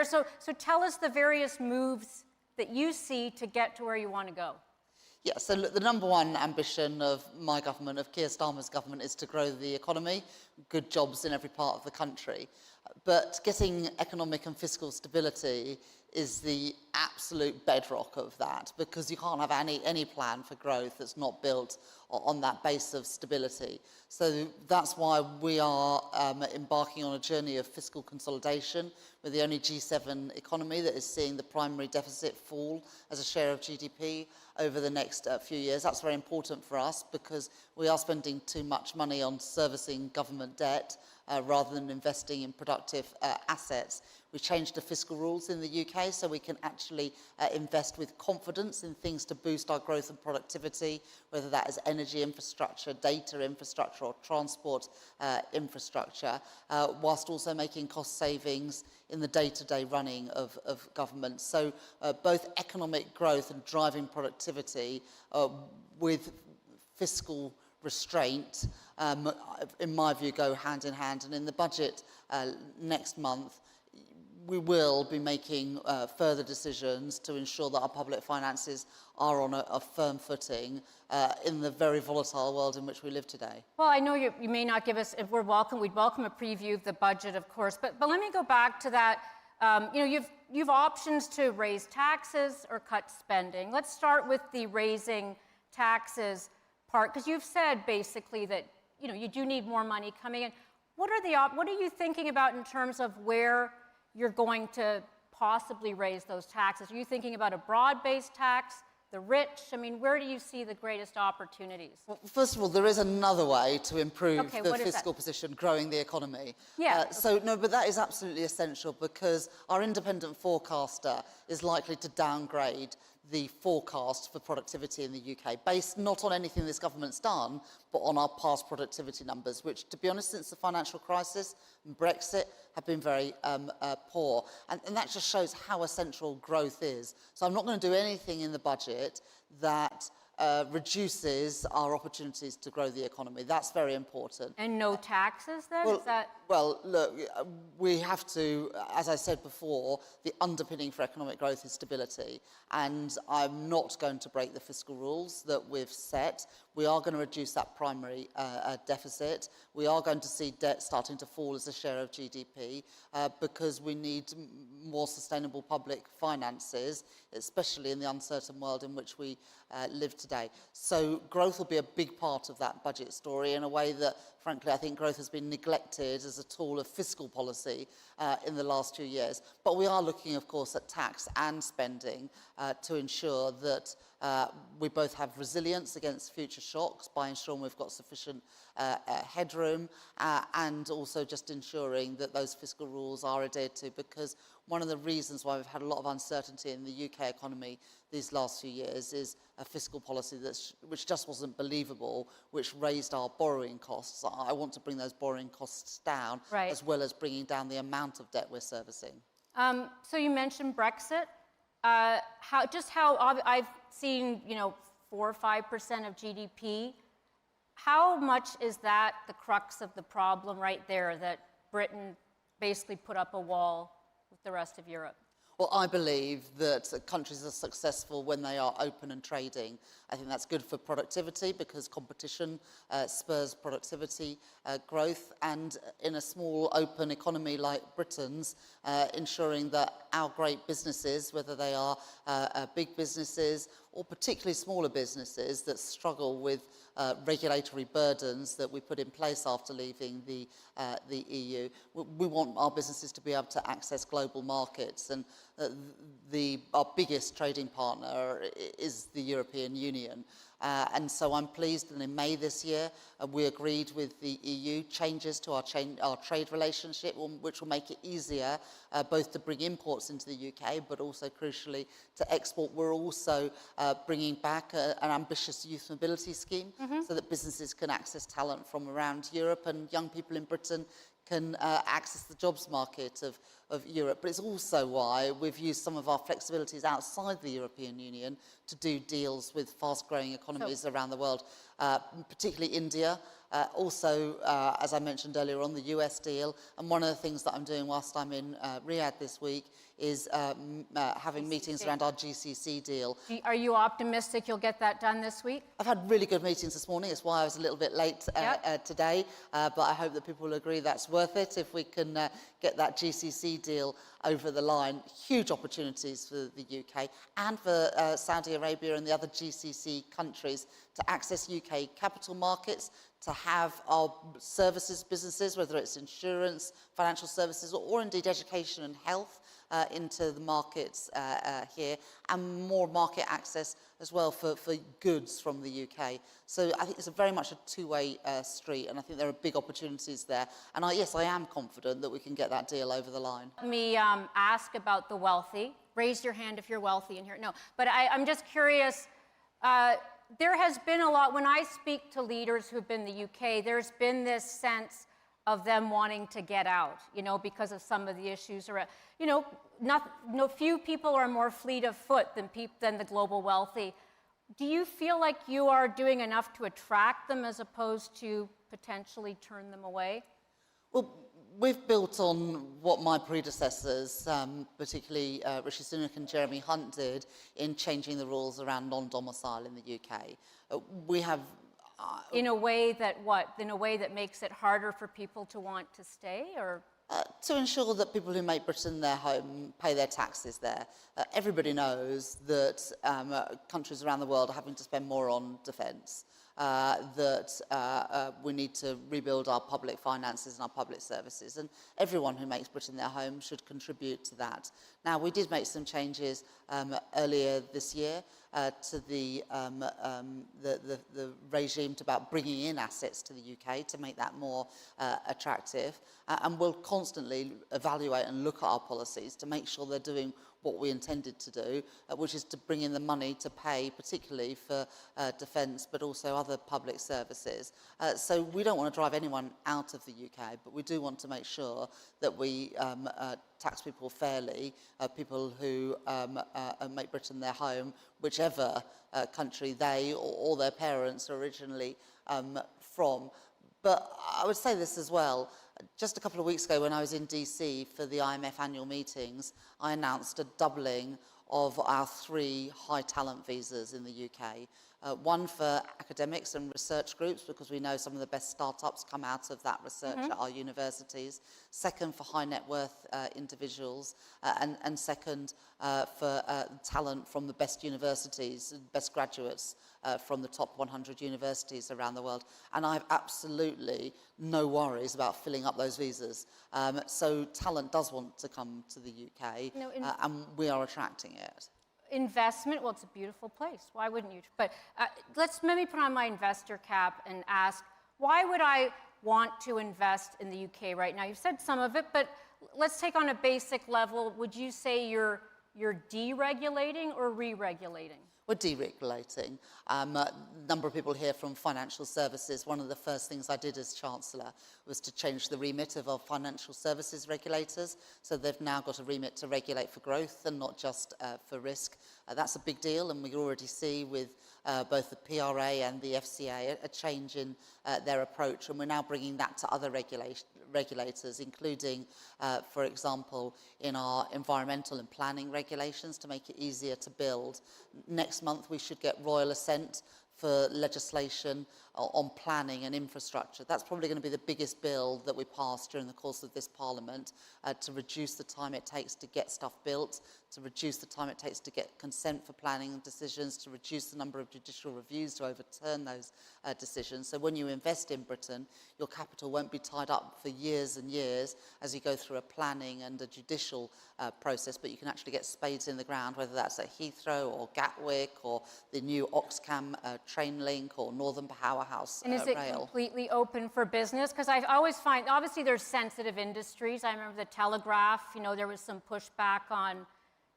there. So tell us the various moves that you see to get to where you want to go. Yeah, so look, the number one ambition of my government, of Keir Starmer's government, is to grow the economy, good jobs in every part of the country. But getting economic and fiscal stability is the absolute bedrock of that, because you can't have any plan for growth that's not built on that base of stability. So that's why we are embarking on a journey of fiscal consolidation. We're the only G7 economy that is seeing the primary deficit fall as a share of GDP over the next few years. That's very important for us because we are spending too much money on servicing government debt rather than investing in productive assets. We changed the fiscal rules in the UK so we can actually invest with confidence in things to boost our growth and productivity, whether that is energy infrastructure, data infrastructure or transport infrastructure, whilst also making cost savings in the day-to-day running of government. So both economic growth and driving productivity with fiscal restraint, in my view, go hand in hand. And in the budget next month, we will be making further decisions to ensure that our public finances are on a firm footing in the very volatile world in which we live today. Well, I know you may not give us, if we'd welcome a preview of the budget, of course, but let me go back to that. You've options to raise taxes or cut spending. Let's start with the raising taxes part, because you've said basically that you do need more money coming in. What are you thinking about in terms of where you're going to possibly raise those taxes? Are you thinking about a broad-based tax, the rich? I mean, where do you see the greatest opportunities? Well, first of all, there is another way to improve the fiscal that? position, growing the economy. Yeah. No, but that is absolutely essential because our independent forecaster is likely to downgrade the forecast for productivity in the UK, based not on anything this government's done, but on our past productivity numbers, which, to be honest, since the financial crisis and Brexit, have been very poor. And that just shows how essential growth is. So I'm not going to do anything in the budget that reduces our opportunities to grow the economy. That's very important. And no taxes then? Well, look, we have to, as I said before, the underpinning for economic growth is stability. And I'm not going to break the fiscal rules that we've set. We are going to reduce that primary deficit. We are going to see debt starting to fall as a share of GDP because we need more sustainable public finances, especially in the uncertain world in which we live today. So growth will be a big part of that budget story in a way that, frankly, I think growth has been neglected as a tool of fiscal policy in the last few years. But we are looking, of course, at tax and spending to ensure that we both have resilience against future shocks by ensuring we've got sufficient headroom and also just ensuring that those fiscal rules are adhered to, because one of the reasons why we've had a lot of uncertainty in the UK economy these last few years is a fiscal policy which just wasn't believable, which raised our borrowing costs. I want to bring those borrowing costs down, right, as well as bringing down the amount of debt we're servicing. So you mentioned Brexit. How I've seen, 4 or 5% of GDP. How much is that the crux of the problem right there, that Britain basically put up a wall with the rest of Europe? Well, I believe that countries are successful when they are open and trading. I think that's good for productivity because competition spurs productivity growth, and in a small open economy like Britain's, ensuring that our great businesses, whether they are big businesses or particularly smaller businesses that struggle with regulatory burdens that we put in place after leaving the EU. We want our businesses to be able to access global markets, and our biggest trading partner is the European Union. And so I'm pleased that in May this year, we agreed with the EU changes to our trade relationship, which will make it easier both to bring imports into the UK, but also crucially to export. We're also bringing back an ambitious youth mobility scheme so that businesses can access talent from around Europe and young people in Britain can access the jobs market of Europe. But it's also why we've used some of our flexibilities outside the European Union to do deals with fast-growing economies around the world, particularly India. Also, as I mentioned earlier on, the US deal. And one of the things that I'm doing whilst I'm in Riyadh this week is having meetings around our GCC deal. Are you optimistic you'll get that done this week? I've had really good meetings this morning. It's why I was a little bit late today. But I hope that people will agree that's worth it if we can get that GCC deal over the line. Huge opportunities for the UK and for Saudi Arabia and the other GCC countries to access UK capital markets, to have our services businesses, whether it's insurance, financial services, or indeed education and health, into the markets here, and more market access as well for goods from the UK. So I think it's very much a two-way street, and I think there are big opportunities there. And yes, I am confident that we can get that deal over the line. Let me ask about the wealthy. Raise your hand if you're wealthy in here. No, but I'm just curious. There has been a lot, when I speak to leaders who've been in the UK, there's been this sense of them wanting to get out, because of some of the issues. Few people are more fleet of foot than the global wealthy. Do you feel like you are doing enough to attract them as opposed to potentially turn them away? Well, we've built on what my predecessors, particularly Rishi Sunak and Jeremy Hunt, did in changing the rules around non-domicile in the UK. We have... in a way that what? In a way that makes it harder for people to want to stay, or...? To ensure that people who make Britain their home pay their taxes there. Everybody knows that countries around the world are having to spend more on defence, that we need to rebuild our public finances and our public services, and everyone who makes Britain their home should contribute to that. Now, we did make some changes earlier this year to the regime about bringing in assets to the UK to make that more attractive, and we'll constantly evaluate and look at our policies to make sure they're doing what we intended to do, which is to bring in the money to pay, particularly for defence, but also other public services. So we don't want to drive anyone out of the UK, but we do want to make sure that we tax people fairly, people who make Britain their home, whichever country they or their parents are originally from. But I would say this as well. Just a couple of weeks ago when I was in DC for the IMF annual meetings, I announced a doubling of our 3 high talent visas in the UK. One for academics and research groups, because we know some of the best startups come out of that research at our universities. Second, for high net worth individuals. And second, for talent from the best universities, best graduates from the top 100 universities around the world. And I have absolutely no worries about filling up those visas. So talent does want to come to the UK, and we are attracting it. Investment, well, it's a beautiful place. Why wouldn't you? But let me put on my investor cap and ask, why would I want to invest in the UK right now? You've said some of it, but let's take on a basic level. Would you say you're deregulating or re-regulating? We're deregulating. A number of people here from financial services. One of the first things I did as Chancellor was to change the remit of our financial services regulators. So they've now got a remit to regulate for growth and not just for risk. That's a big deal, and we already see with both the PRA and the FCA a change in their approach, and we're now bringing that to other regulators, including, for example, in our environmental and planning regulations to make it easier to build. Next month we should get royal assent for legislation on planning and infrastructure. That's probably going to be the biggest bill that we pass during the course of this Parliament, to reduce the time it takes to get stuff built, to reduce the time it takes to get consent for planning decisions, to reduce the number of judicial reviews to overturn those decisions. So when you invest in Britain, your capital won't be tied up for years and years as you go through a planning and a judicial process, but you can actually get spades in the ground, whether that's at Heathrow or Gatwick or the new Oxcam train link or Northern Powerhouse And is it rail. completely open for business? Because I always find, obviously there's sensitive industries. I remember the telegraph, there was some pushback on,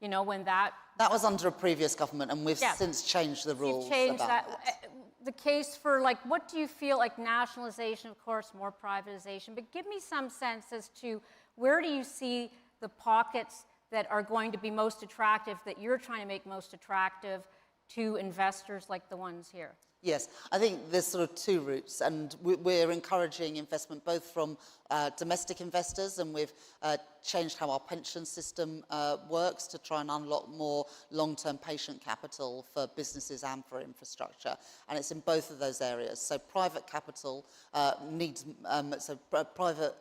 when that... That was under a previous government, and we've since changed the rules. You've changed about that. The case for, what do you feel like nationalization, of course, more privatization, but give me some sense as to where do you see the pockets that are going to be most attractive, that you're trying to make most attractive to investors like the ones here? Yes, I think there's sort of two routes, and we're encouraging investment both from domestic investors, and we've changed how our pension system works to try and unlock more long-term patient capital for businesses and for infrastructure. And it's in both of those areas. So private capital private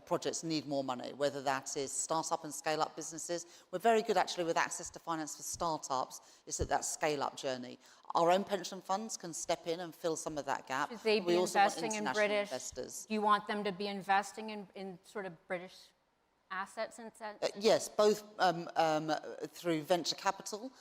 projects need more money, whether that is start-up and scale-up businesses. We're very good actually with access to finance for start-ups. It's at that scale-up journey. Our own pension funds can step in and fill some of that gap. Should they be investing in British? Investors. Do you want them to be investing in sort of British assets instead? Yes, both through venture capital.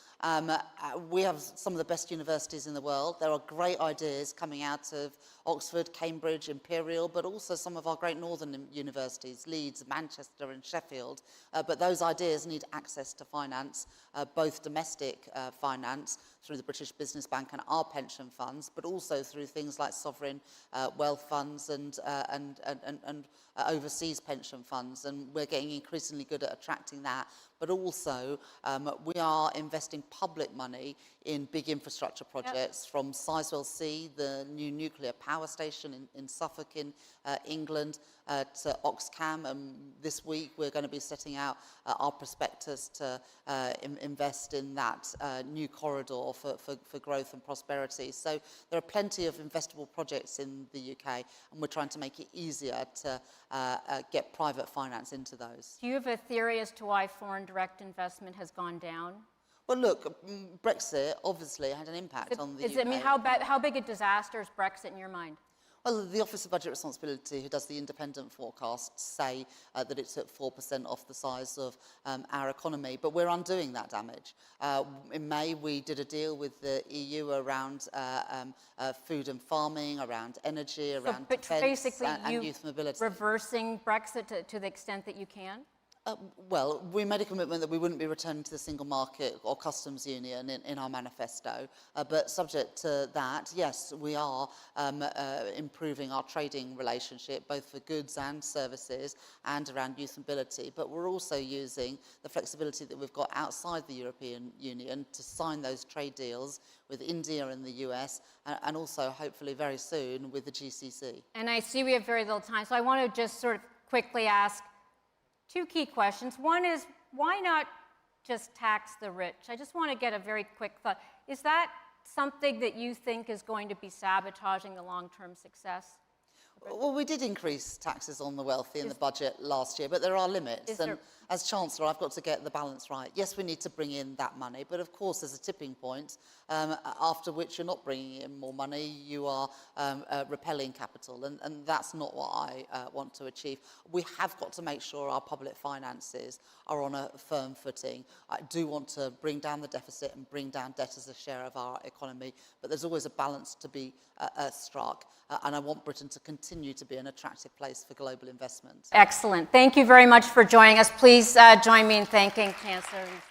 We have some of the best universities in the world. There are great ideas coming out of Oxford, Cambridge, Imperial, but also some of our great northern universities, Leeds, Manchester and Sheffield. But those ideas need access to finance, both domestic finance through the British Business Bank and our pension funds, but also through things like sovereign wealth funds and overseas pension funds. And we're getting increasingly good at attracting that. But also, we are investing public money in big infrastructure projects, from Sizewell C, the new nuclear power station in Suffolk in England, to Oxcam. And this week we're going to be setting out our prospectus to invest in that new corridor for growth and prosperity. So there are plenty of investable projects in the UK, and we're trying to make it easier to get private finance into those. Do you have a theory as to why foreign direct investment has gone down? Well, look, Brexit obviously had an impact on the UK. I mean, how big a disaster is Brexit in your mind? Well, the Office of Budget Responsibility, who does the independent forecasts, say that it took 4% off the size of our economy, but we're undoing that damage. In May, we did a deal with the EU around food and farming, around energy, around defence and youth mobility. Reversing Brexit to the extent that you can? Well, we made a commitment that we wouldn't be returning to the single market or customs union in our manifesto, but subject to that, yes, we are improving our trading relationship, both for goods and services and around youth mobility, but we're also using the flexibility that we've got outside the European Union to sign those trade deals with India and the US, and also hopefully very soon with the GCC. And I see we have very little time, so I want to just sort of quickly ask two key questions. One is, why not just tax the rich? I just want to get a very quick thought. Is that something that you think is going to be sabotaging the long-term success? Well, we did increase taxes on the wealthy in the budget last year, but there are limits. And as Chancellor, I've got to get the balance right. Yes, we need to bring in that money, but of course there's a tipping point after which you're not bringing in more money, you are repelling capital, and that's not what I want to achieve. We have got to make sure our public finances are on a firm footing. I do want to bring down the deficit and bring down debt as a share of our economy, but there's always a balance to be struck, and I want Britain to continue to be an attractive place for global investment. Excellent. Thank you very much for joining us. Please join me in thanking Chancellor Reeves.